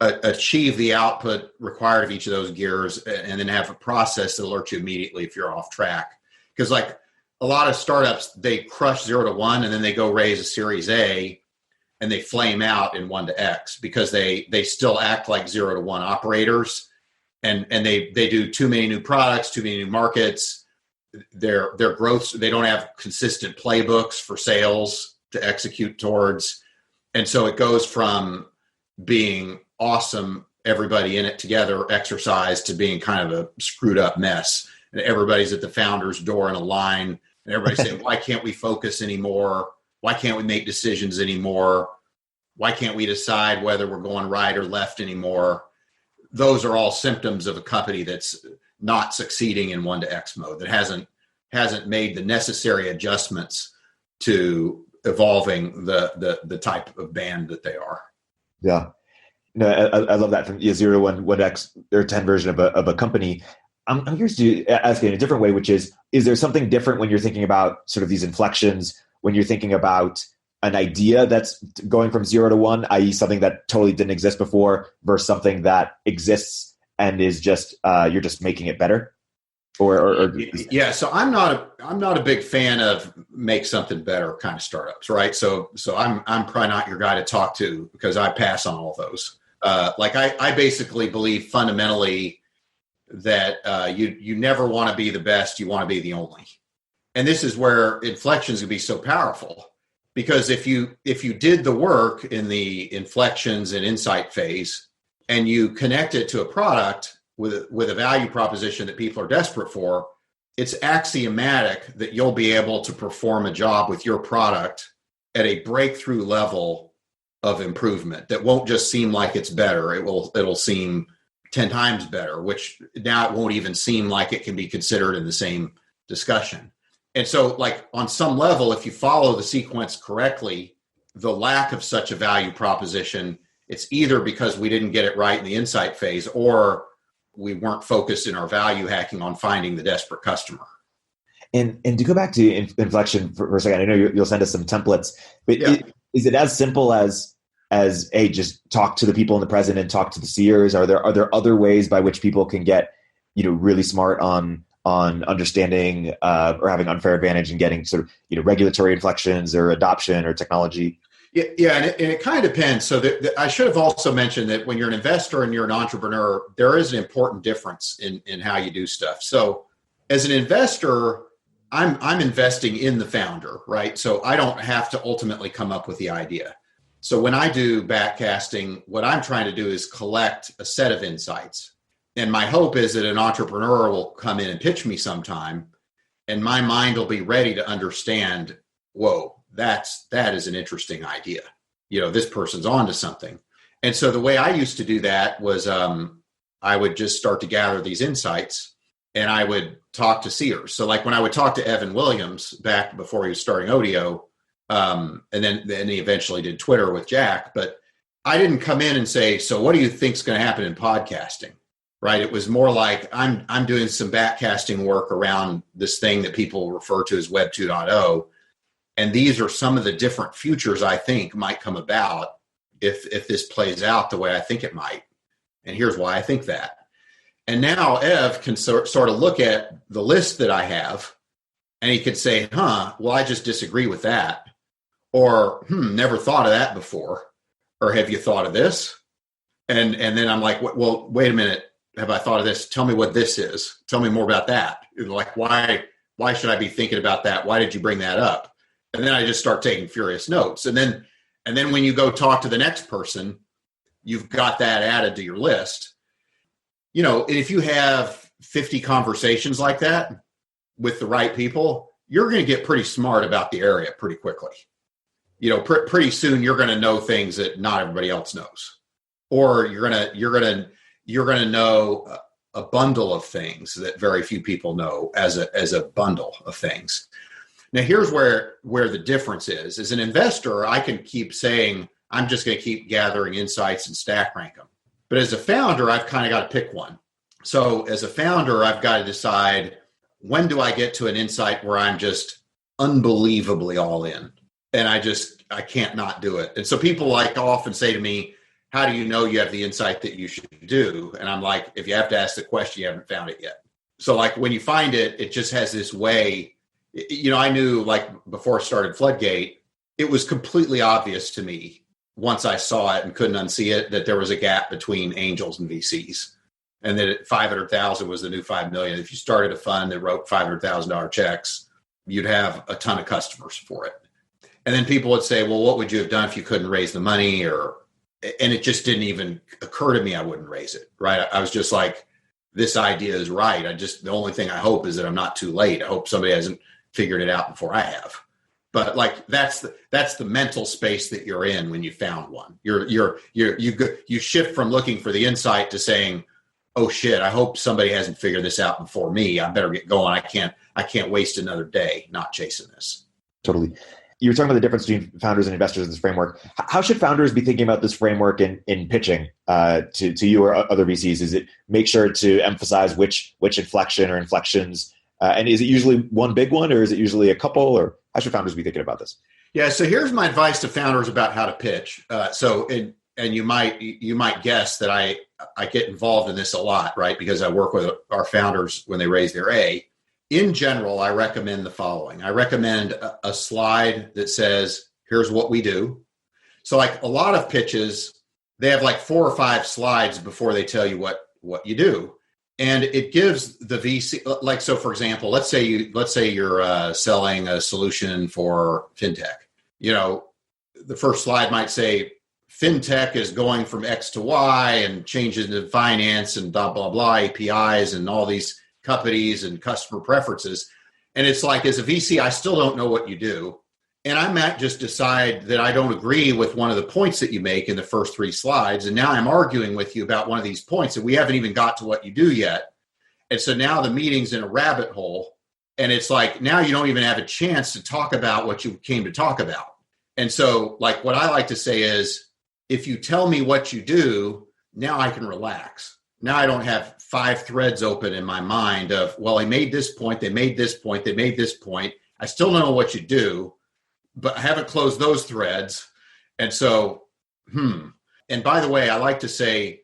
achieve the output required of each of those gears, and then have a process that alerts you immediately if you're off track. Because like a lot of startups, they crush 0 to 1 and then they go raise a Series A and they flame out in 1 to X because they still act like 0 to 1 operators, and they do too many new products, too many new markets. Their growth, they don't have consistent playbooks for sales to execute towards. And so it goes from being awesome, everybody in it together exercise, to being kind of a screwed up mess. and everybody's at the founder's door in a line, and everybody's saying, why can't we focus anymore? Why can't we make decisions anymore? Why can't we decide whether we're going right or left anymore? Those are all symptoms of a company that's not succeeding in 1 to X mode, that hasn't made the necessary adjustments to evolving the type of band that they are. Yeah. No, I love that, from 0 to 1 X or 10 version of a company. I'm curious to ask you in a different way, which is there something different when you're thinking about sort of these inflections, when you're thinking about an idea that's going from 0 to 1, i.e. something that totally didn't exist before, versus something that exists and is just, you're just making it better? Yeah. So I'm not a big fan of make something better kind of startups, right? So I'm probably not your guy to talk to, because I pass on all those. I basically believe fundamentally that you never want to be the best, you want to be the only. And this is where inflections can be so powerful, because if you did the work in the inflections and insight phase, and you connect it to a product with a value proposition that people are desperate for, it's axiomatic that you'll be able to perform a job with your product at a breakthrough level of improvement that won't just seem like it's better. It'll seem 10 times better, which now it won't even seem like it can be considered in the same discussion. And so, like, on some level, if you follow the sequence correctly, the lack of such a value proposition, it's either because we didn't get it right in the insight phase, or we weren't focused in our value hacking on finding the desperate customer. And to go back to inflection for a second, I know you'll send us some templates, but yeah. Is it as simple as hey, just talk to the people in the present and talk to the seers? Are there other ways by which people can get, really smart on understanding or having unfair advantage and getting sort of, regulatory inflections or adoption or technology? Yeah, and it kind of depends. So I should have also mentioned that when you're an investor and you're an entrepreneur, there is an important difference in how you do stuff. So as an investor, I'm investing in the founder, right? So I don't have to ultimately come up with the idea. So when I do backcasting, what I'm trying to do is collect a set of insights. And my hope is that an entrepreneur will come in and pitch me sometime, and my mind will be ready to understand, whoa, that is an interesting idea. This person's onto something. And so the way I used to do that was I would just start to gather these insights, and I would talk to seers. So like when I would talk to Evan Williams back before he was starting Odeo, and then he eventually did Twitter with Jack, but I didn't come in and say, so what do you think is going to happen in podcasting? Right. It was more like I'm doing some backcasting work around this thing that people refer to as Web 2.0. And these are some of the different futures I think might come about if this plays out the way I think it might. And here's why I think that. And now Ev can sort of look at the list that I have, and he could say, well, I just disagree with that. Or, never thought of that before. Or have you thought of this? And then I'm like, well, wait a minute. Have I thought of this? Tell me what this is. Tell me more about that. Like, why should I be thinking about that? Why did you bring that up? And then I just start taking furious notes. And then when you go talk to the next person, you've got that added to your list. And if you have 50 conversations like that with the right people, you're going to get pretty smart about the area pretty quickly. Pretty soon you're going to know things that not everybody else knows, or you're going to know a bundle of things that very few people know as a bundle of things. Now, here's where the difference is. As an investor, I can keep saying, I'm just going to keep gathering insights and stack rank them. But as a founder, I've kind of got to pick one. So as a founder, I've got to decide, when do I get to an insight where I'm just unbelievably all in? And I can't not do it. And so people often say to me, how do you know you have the insight that you should do? And I'm like, if you have to ask the question, you haven't found it yet. So like when you find it, it just has this way. I knew, like, before I started Floodgate, it was completely obvious to me once I saw it and couldn't unsee it, that there was a gap between angels and VCs, and that 500,000 was the new 5 million. If you started a fund that wrote $500,000 checks, you'd have a ton of customers for it. And then people would say, well, what would you have done if you couldn't raise the money? And it just didn't even occur to me I wouldn't raise it, right? I was just like, this idea is right. The only thing I hope is that I'm not too late. I hope somebody hasn't figured it out before I have. But like that's the mental space that you're in when you found one. You shift from looking for the insight to saying, "Oh shit, I hope somebody hasn't figured this out before me. I better get going. I can't waste another day not chasing this." Totally. You were talking about the difference between founders and investors in this framework. How should founders be thinking about this framework in pitching to you or other VCs? Is it make sure to emphasize which inflection or inflections? And is it usually one big one, or is it usually a couple? Or how should founders be thinking about this? Yeah. So here's my advice to founders about how to pitch. And you might guess that I get involved in this a lot, right? Because I work with our founders when they raise their A. In general, I recommend the following. I recommend a slide that says, here's what we do. So like a lot of pitches, they have like 4 or 5 slides before they tell you what you do. And it gives the VC, like, so for example, let's say you're selling a solution for fintech. You know, the first slide might say, fintech is going from X to Y and changes in finance and blah, blah, blah, APIs and all these companies and customer preferences. And it's like, as a VC, I still don't know what you do. And I might just decide that I don't agree with one of the points that you make in the first 3 slides. And now I'm arguing with you about one of these points and we haven't even got to what you do yet. And so now the meeting's in a rabbit hole. And it's like, now you don't even have a chance to talk about what you came to talk about. And so like, what I like to say is, if you tell me what you do, now I can relax. Now I don't have 5 threads open in my mind of, well, I made this point, they made this point, they made this point. I still don't know what you do, but I haven't closed those threads. And so, And by the way, I like to say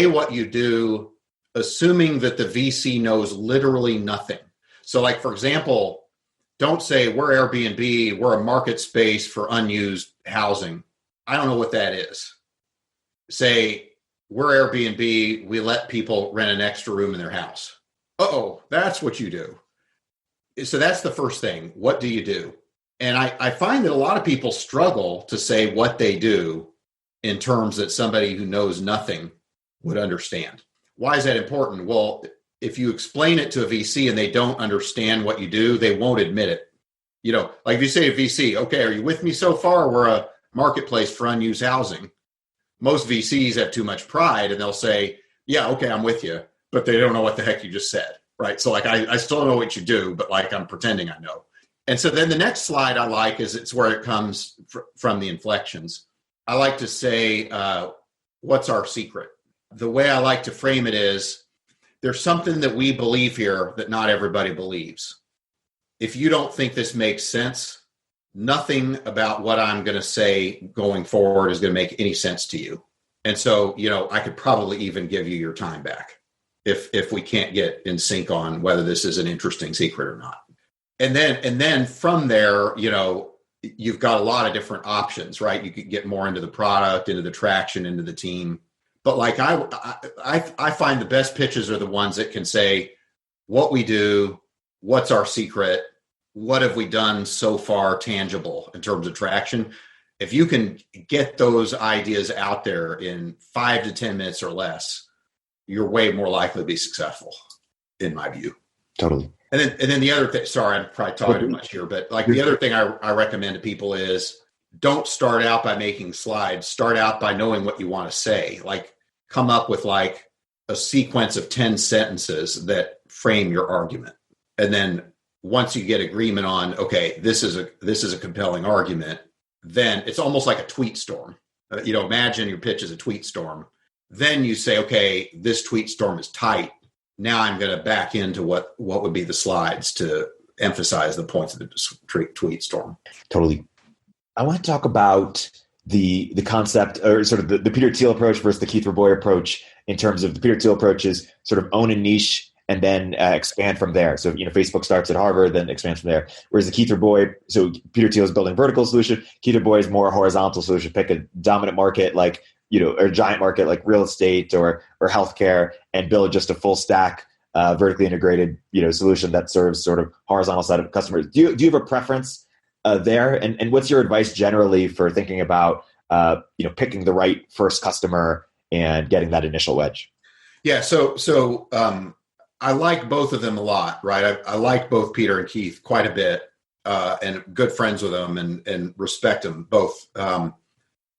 what you do, assuming that the VC knows literally nothing. So like, for example, don't say we're Airbnb, we're a market space for unused housing. I don't know what that is. Say, we're Airbnb, we let people rent an extra room in their house. Uh-oh, that's what you do. So that's the first thing. What do you do? And I find that a lot of people struggle to say what they do in terms that somebody who knows nothing would understand. Why is that important? Well, if you explain it to a VC and they don't understand what you do, they won't admit it. You know, like if you say to VC, okay, are you with me so far? We're a marketplace for unused housing. Most VCs have too much pride and they'll say, yeah, okay, I'm with you, but they don't know what the heck you just said, right? So like, I still don't know what you do, but like, I'm pretending I know. And so then the next slide I like is it's where it comes from the inflections. I like to say, what's our secret? The way I like to frame it is, there's something that we believe here that not everybody believes. If you don't think this makes sense, nothing about what I'm going to say going forward is going to make any sense to you. And so, you know, I could probably even give you your time back if we can't get in sync on whether this is an interesting secret or not. And then from there, you know, you've got a lot of different options, right? You could get more into the product, into the traction, into the team. But like I find the best pitches are the ones that can say what we do, what's our secret, what have we done so far tangible in terms of traction. If you can get those ideas out there in 5 to 10 minutes or less, you're way more likely to be successful, in my view. Totally. And then the other thing, sorry, I'm probably talking too much here, but like the other thing I recommend to people is don't start out by making slides. Start out by knowing what you want to say. Like come up with like a sequence of 10 sentences that frame your argument. And then once you get agreement on, okay, this is a compelling argument, then it's almost like a tweet storm. You know, imagine your pitch is a tweet storm. Then you say, okay, this tweet storm is tight. Now I'm going to back into what would be the slides to emphasize the points of the tweet storm. Totally. I want to talk about the concept or sort of the Peter Thiel approach versus the Keith Rabois approach in terms of the Peter Thiel approach is sort of own a niche and then expand from there. So, you know, Facebook starts at Harvard, then expands from there. Whereas the Keith Rabois, so Peter Thiel is building a vertical solution. Keith Rabois is more a horizontal solution. Pick a dominant market like, you know, or a giant market like real estate or healthcare and build just a full stack, vertically integrated, you know, solution that serves sort of horizontal set of customers. Do you have a preference there? And what's your advice generally for thinking about, you know, picking the right first customer and getting that initial wedge? Yeah. I like both of them a lot, right? I like both Peter and Keith quite a bit, and good friends with them and respect them both.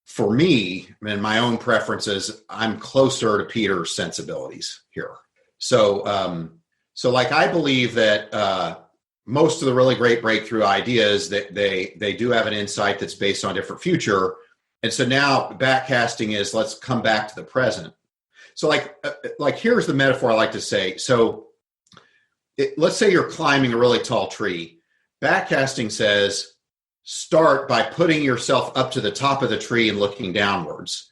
For me, and my own preferences, I'm closer to Peter's sensibilities here. So I believe that most of the really great breakthrough ideas that they do have an insight that's based on a different future. And so now backcasting is, let's come back to the present. So like here's the metaphor I like to say. So let's say you're climbing a really tall tree. Backcasting says, start by putting yourself up to the top of the tree and looking downwards.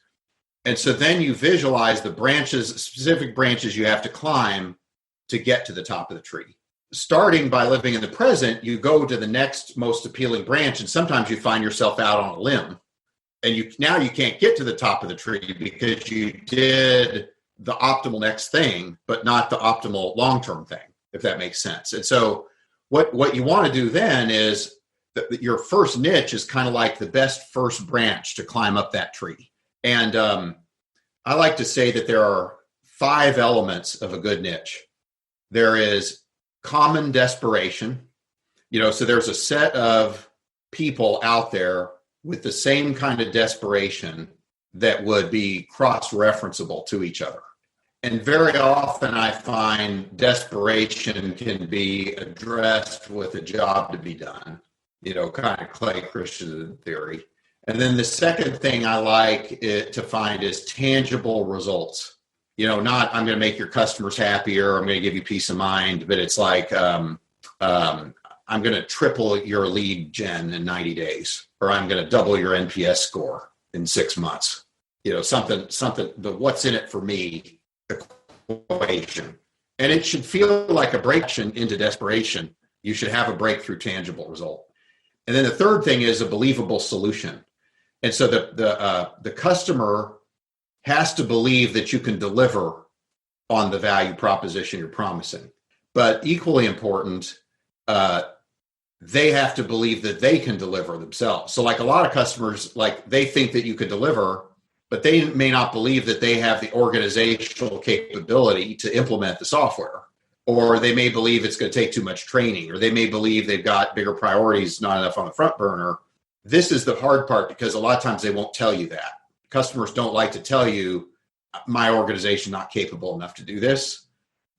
And so then you visualize the branches, specific branches you have to climb to get to the top of the tree. Starting by living in the present, you go to the next most appealing branch, and sometimes you find yourself out on a limb. And now you can't get to the top of the tree because you did the optimal next thing, but not the optimal long-term thing, if that makes sense. And so what you want to do then is that your first niche is kind of like the best first branch to climb up that tree. And I like to say that there are 5 elements of a good niche. There is common desperation, so there's a set of people out there with the same kind of desperation that would be cross-referenceable to each other. And very often I find desperation can be addressed with a job to be done, kind of Clay Christensen theory. And then the second thing I like to find is tangible results. Not I'm going to make your customers happier, I'm going to give you peace of mind, but it's like I'm going to triple your lead gen in 90 days, or I'm going to double your NPS score in 6 months. Something, the what's in it for me equation. And it should feel like a breakdown into desperation. You should have a breakthrough tangible result. And then the third thing is a believable solution. And so the customer has to believe that you can deliver on the value proposition you're promising. But equally important, they have to believe that they can deliver themselves. So like a lot of customers, like they think that you could deliver, but they may not believe that they have the organizational capability to implement the software. Or they may believe it's going to take too much training, or they may believe they've got bigger priorities, not enough on the front burner. This is the hard part, because a lot of times they won't tell you that. Customers don't like to tell you, my organization not capable enough to do this.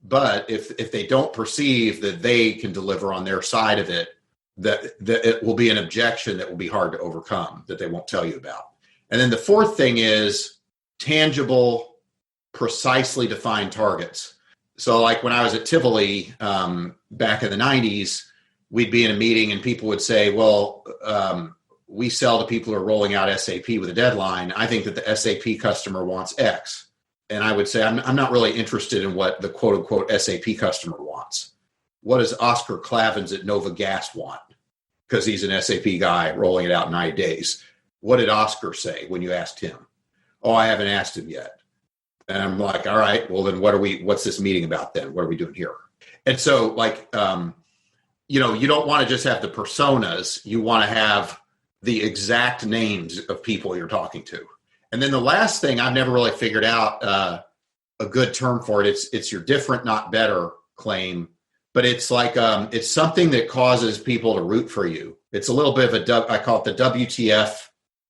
But if they don't perceive that they can deliver on their side of it, that it will be an objection that will be hard to overcome, that they won't tell you about. And then the fourth thing is tangible, precisely defined targets. So like when I was at Tivoli back in the 90s, we'd be in a meeting and people would say, well, we sell to people who are rolling out SAP with a deadline. I think that the SAP customer wants X. And I would say, I'm not really interested in what the quote unquote SAP customer wants. What does Oscar Clavins at Nova Gas want? Because he's an SAP guy rolling it out in 9 days. What did Oscar say when you asked him? Oh, I haven't asked him yet. And I'm like, all right, well then what's this meeting about then? What are we doing here? And so like, you don't want to just have the personas. You want to have the exact names of people you're talking to. And then the last thing, I've never really figured out a good term for it. It's your different, not better claim, but it's like, it's something that causes people to root for you. It's a little bit of I call it the WTF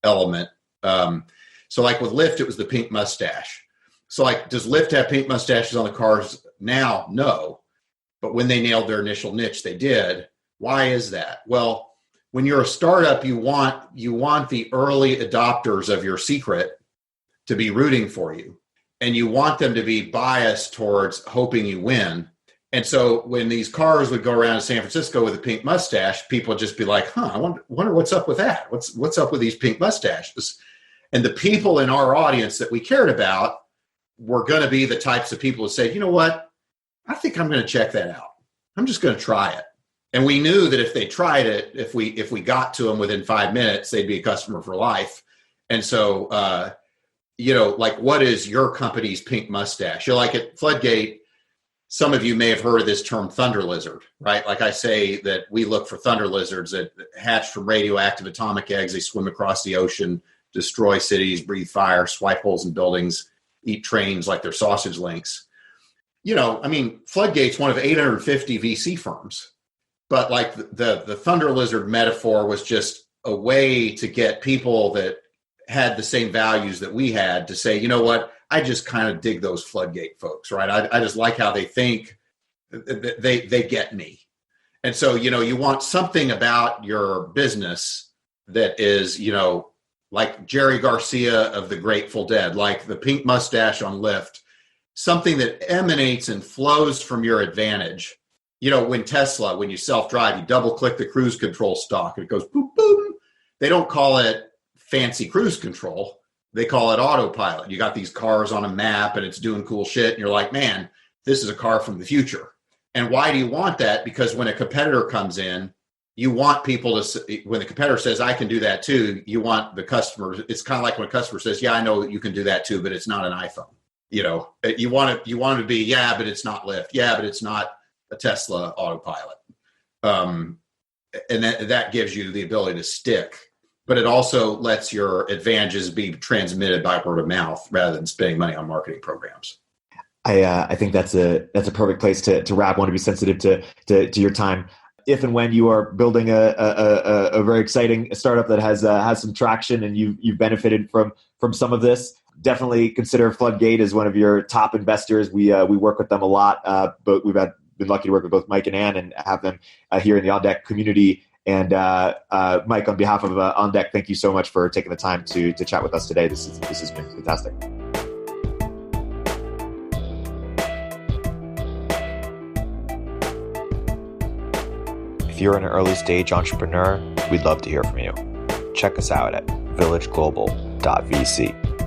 element. So like with Lyft, it was the pink mustache. So like, does Lyft have pink mustaches on the cars now? No. But when they nailed their initial niche, they did. Why is that? Well, when you're a startup, you want the early adopters of your secret to be rooting for you. And you want them to be biased towards hoping you win. And so when these cars would go around in San Francisco with a pink mustache, people would just be like, I wonder what's up with that? What's up with these pink mustaches? And the people in our audience that we cared about were going to be the types of people who say, you know what? I think I'm going to check that out. I'm just going to try it. And we knew that if they tried it, if we got to them within 5 minutes, they'd be a customer for life. And so, like, what is your company's pink mustache? Like at Floodgate, some of you may have heard of this term thunder lizard, right? Like I say that we look for thunder lizards that hatch from radioactive atomic eggs. They swim across the ocean, destroy cities, breathe fire, swipe holes in buildings, eat trains like they're sausage links. Floodgate's one of 850 VC firms, but like the Thunder Lizard metaphor was just a way to get people that had the same values that we had to say, you know what, I just kind of dig those Floodgate folks, right? I just like how they think. They get me. And so, you want something about your business that is, like Jerry Garcia of the Grateful Dead, like the pink mustache on Lyft, something that emanates and flows from your advantage. When you self-drive, you double click the cruise control stalk and it goes boom, boom. They don't call it fancy cruise control. They call it autopilot. You got these cars on a map and it's doing cool shit. And you're like, man, this is a car from the future. And why do you want that? Because when a competitor comes in, you want people to, when the competitor says, I can do that too, you want the customer, it's kind of like when a customer says, yeah, I know you can do that too, but it's not an iPhone. You want to be, yeah, but it's not Lyft. Yeah, but it's not a Tesla autopilot. And that gives you the ability to stick, but it also lets your advantages be transmitted by word of mouth rather than spending money on marketing programs. I think that's a perfect place to wrap. I want to be sensitive to your time. If and when you are building a very exciting startup that has some traction and you've benefited from some of this, definitely consider Floodgate as one of your top investors. We work with them a lot, but we've been lucky to work with both Mike and Ann and have them here in the On Deck community. And Mike, on behalf of On Deck, thank you so much for taking the time to chat with us today. This has been fantastic. If you're an early stage entrepreneur, we'd love to hear from you. Check us out at villageglobal.vc.